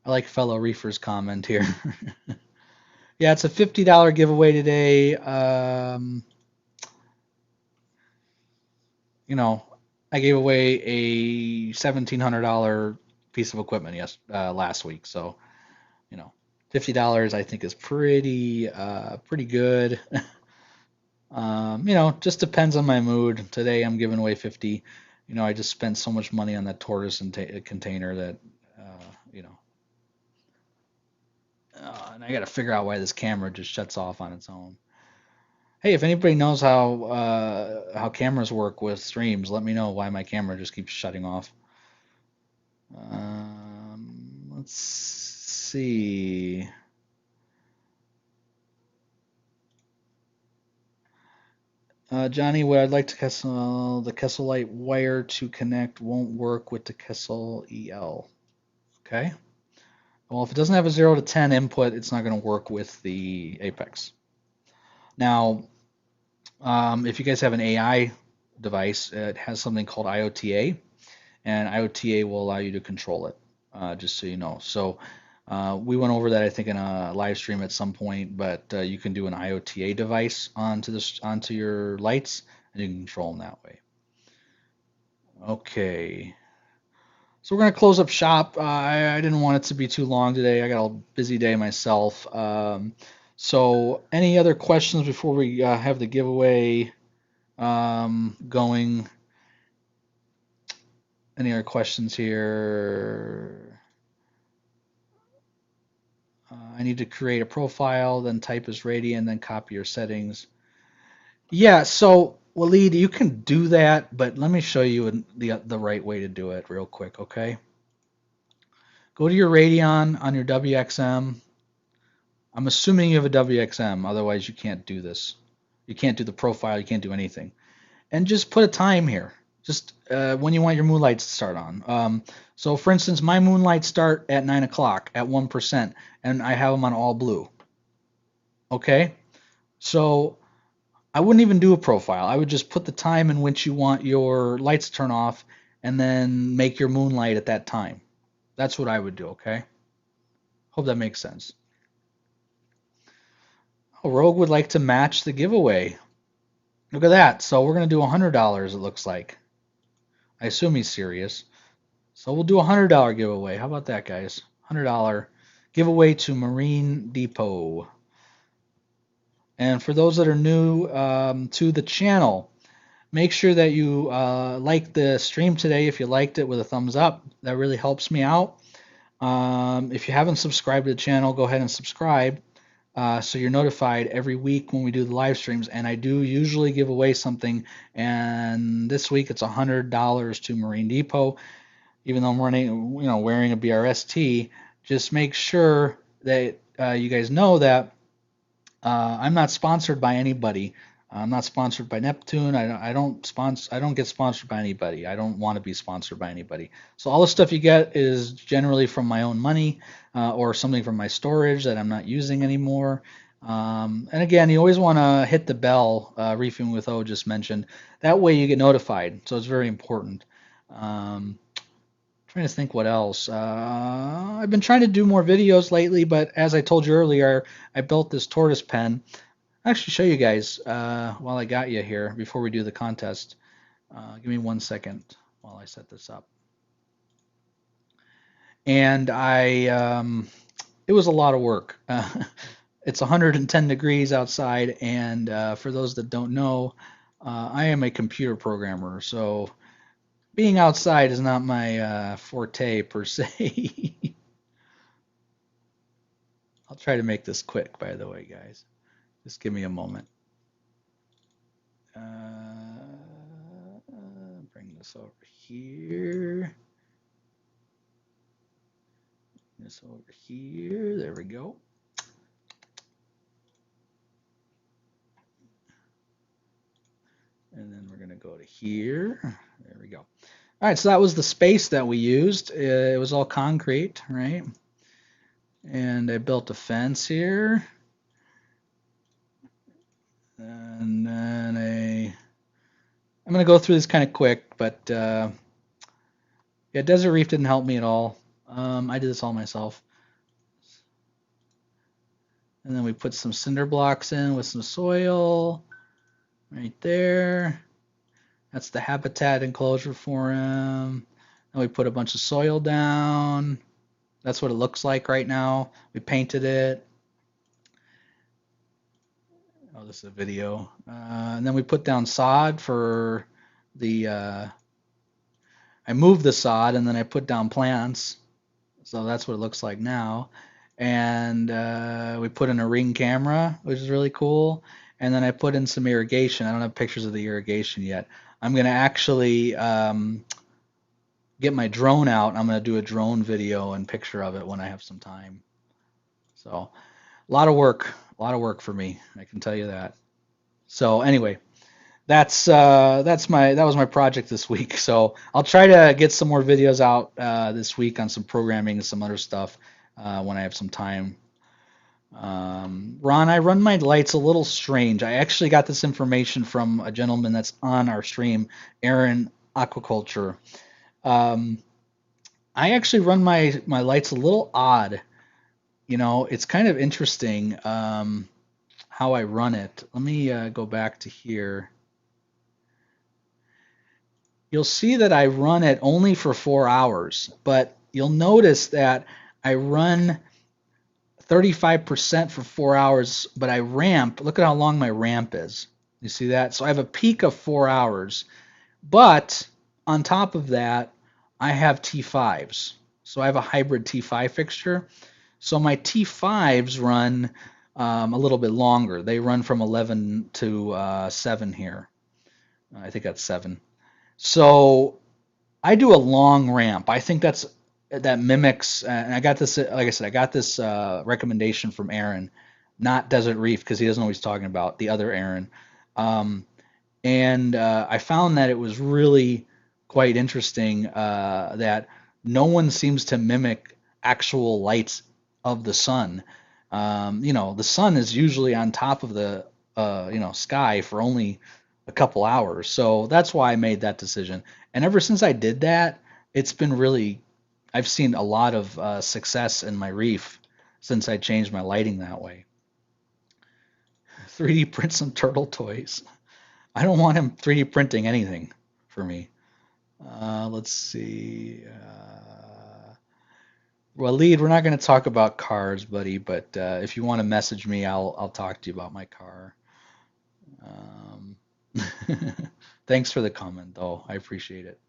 I like fellow reefers comment here. Yeah, it's a $50 giveaway today. You know, I gave away a $1,700 piece of equipment last week, so you know, $50 I think is pretty good. Just depends on my mood. Today I'm giving away 50. I just spent so much money on that tortoise and container that you know, and I got to figure out why this camera just shuts off on its own. Hey, if anybody knows how cameras work with streams, let me know why my camera just keeps shutting off. Let's see. Johnny, what I'd like to Kessel, the Kessel Light wire to connect won't work with the Kessel EL. Okay. Well, if it doesn't have a 0 to 10 input, it's not going to work with the Apex. Now, if you guys have an AI device, it has something called IOTA, and IOTA will allow you to control it, just so you know. So we went over that, I think, in a live stream at some point, but you can do an IOTA device onto your lights, and you can control them that way. Okay. So we're going to close up shop. I didn't want it to be too long today. I got a busy day myself. So any other questions before we have the giveaway going? Any other questions here? I need to create a profile, then type as Radian, then copy your settings. Yeah, so Waleed, you can do that, but let me show you the right way to do it real quick, okay? Go to your Radeon on your WXM. I'm assuming you have a WXM, otherwise you can't do this. You can't do the profile, you can't do anything. And just put a time here, just when you want your moonlights to start on. So for instance, my moonlights start at 9 o'clock at 1%, and I have them on all blue. Okay? So I wouldn't even do a profile. I would just put the time in which you want your lights to turn off, and then make your moonlight at that time. That's what I would do, okay? Hope that makes sense. Oh, Rogue would like to match the giveaway. Look at that. So we're going to do $100, it looks like. I assume he's serious. So we'll do a $100 giveaway. How about that, guys? $100 giveaway to Marine Depot. And for those that are new to the channel, make sure that you like the stream today. If you liked it, with a thumbs up, that really helps me out. If you haven't subscribed to the channel, go ahead and subscribe so you're notified every week when we do the live streams. And I do usually give away something, and this week it's $100 to Marine Depot. Even though I'm wearing a BRST, just make sure that you guys know that I'm not sponsored by anybody. I'm not sponsored by Neptune. I don't get sponsored by anybody. I don't want to be sponsored by anybody. So all the stuff you get is generally from my own money or something from my storage that I'm not using anymore. And again, you always want to hit the bell, Reefing with O just mentioned. That way you get notified. So it's very important. Trying to think what else. I've been trying to do more videos lately, but as I told you earlier, I built this tortoise pen. I'll actually show you guys while I got you here before we do the contest. Give me 1 second while I set this up. And it was a lot of work. It's 110 degrees outside, and for those that don't know, I am a computer programmer, so being outside is not my forte per se. I'll try to make this quick, by the way, guys. Just give me a moment. Bring this over here. This over here. There we go. And then we're going to go to here. There we go. All right, so that was the space that we used. It was all concrete, right? And I built a fence here. And then I'm going to go through this kind of quick, but yeah, Desert Reef didn't help me at all. I did this all myself. And then we put some cinder blocks in with some soil right there. That's the habitat enclosure for him. And we put a bunch of soil down. That's what it looks like right now. We painted it. Oh, this is a video. And then we put down sod for the, I moved the sod and then I put down plants. So that's what it looks like now. And we put in a ring camera, which is really cool. And then I put in some irrigation. I don't have pictures of the irrigation yet. I'm going to actually get my drone out. I'm going to do a drone video and picture of it when I have some time. So a lot of work for me, I can tell you that. So anyway, that was my project this week. So I'll try to get some more videos out this week on some programming and some other stuff when I have some time. Ron, I run my lights a little strange. I actually got this information from a gentleman that's on our stream, Aaron Aquaculture. I actually run my lights a little odd. You know, it's kind of interesting how I run it. Let me go back to here. You'll see that I run it only for 4 hours, but you'll notice that I run 35% for 4 hours, but I ramp. Look at how long my ramp is. You see that? So I have a peak of 4 hours, but on top of that, I have T5s. So I have a hybrid T5 fixture. So my T5s run a little bit longer. They run from 11 to 7 here. I think that's 7. So I do a long ramp. I think that mimics, and I got this, like I said, I got this recommendation from Aaron, not Desert Reef, because he doesn't know what he's talking about, the other Aaron. And I found that it was really quite interesting that no one seems to mimic actual lights of the sun. The sun is usually on top of the sky for only a couple hours. So that's why I made that decision. And ever since I did that, it's been really, I've seen a lot of success in my reef since I changed my lighting that way. 3D print some turtle toys. I don't want him 3D printing anything for me. Let's see. Waleed, we're not going to talk about cars, buddy, but if you want to message me, I'll talk to you about my car. Thanks for the comment, though. I appreciate it.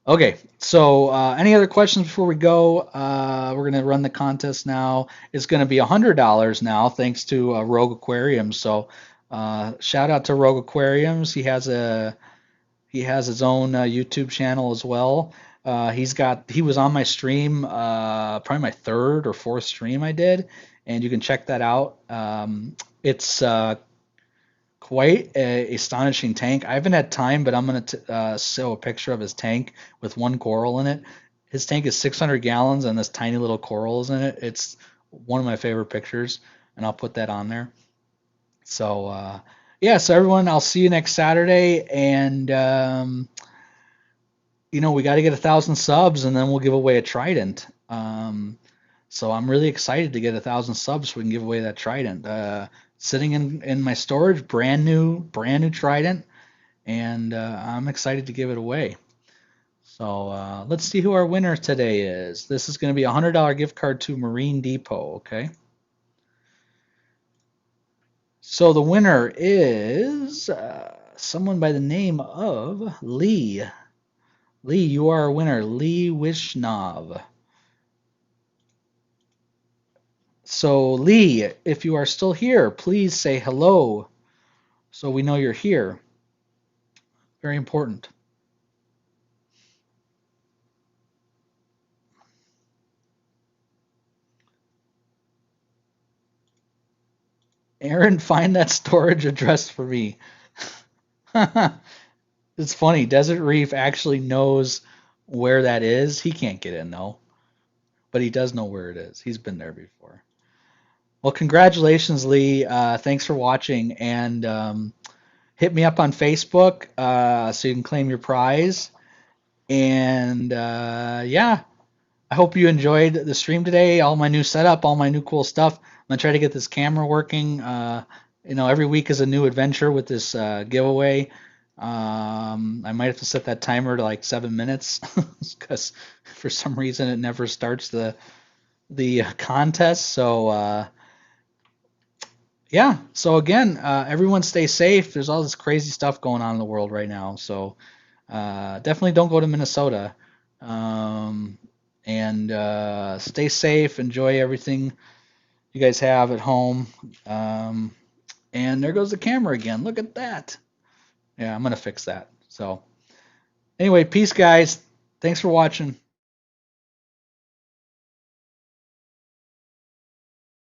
Okay, so any other questions before we go? We're going to run the contest now. It's going to be $100 now, thanks to Rogue Aquariums. So shout out to Rogue Aquariums. He has his own YouTube channel as well. He was on my stream, probably my 3rd or 4th stream I did, and you can check that out. It's quite a astonishing tank. I haven't had time, but I'm going to show a picture of his tank with one coral in it. His tank is 600 gallons and this tiny little coral is in it. It's one of my favorite pictures, and I'll put that on there. So, yeah, so everyone, I'll see you next Saturday, and we got to get 1,000 subs, and then we'll give away a Trident. So I'm really excited to get 1,000 subs so we can give away that Trident. Sitting in my storage, brand new Trident, and I'm excited to give it away. So let's see who our winner today is. This is going to be a $100 gift card to Marine Depot. Okay. So the winner is someone by the name of Lee. Lee, you are a winner. Lee Wishnov. So Lee, if you are still here, please say hello so we know you're here. Very important. Aaron, find that storage address for me. It's funny. Desert Reef actually knows where that is. He can't get in though, but he does know where it is. He's been there before. Well, congratulations, Lee. Thanks for watching, and hit me up on Facebook so you can claim your prize. And yeah, I hope you enjoyed the stream today. All my new setup, all my new cool stuff. I'm gonna try to get this camera working. Every week is a new adventure with this giveaway. I might have to set that timer to like 7 minutes because for some reason it never starts the contest. So yeah. So again, everyone stay safe. There's all this crazy stuff going on in the world right now. So definitely don't go to Minnesota. And stay safe. Enjoy everything you guys have at home. And there goes the camera again. Look at that. Yeah, I'm going to fix that. So anyway, peace, guys. Thanks for watching.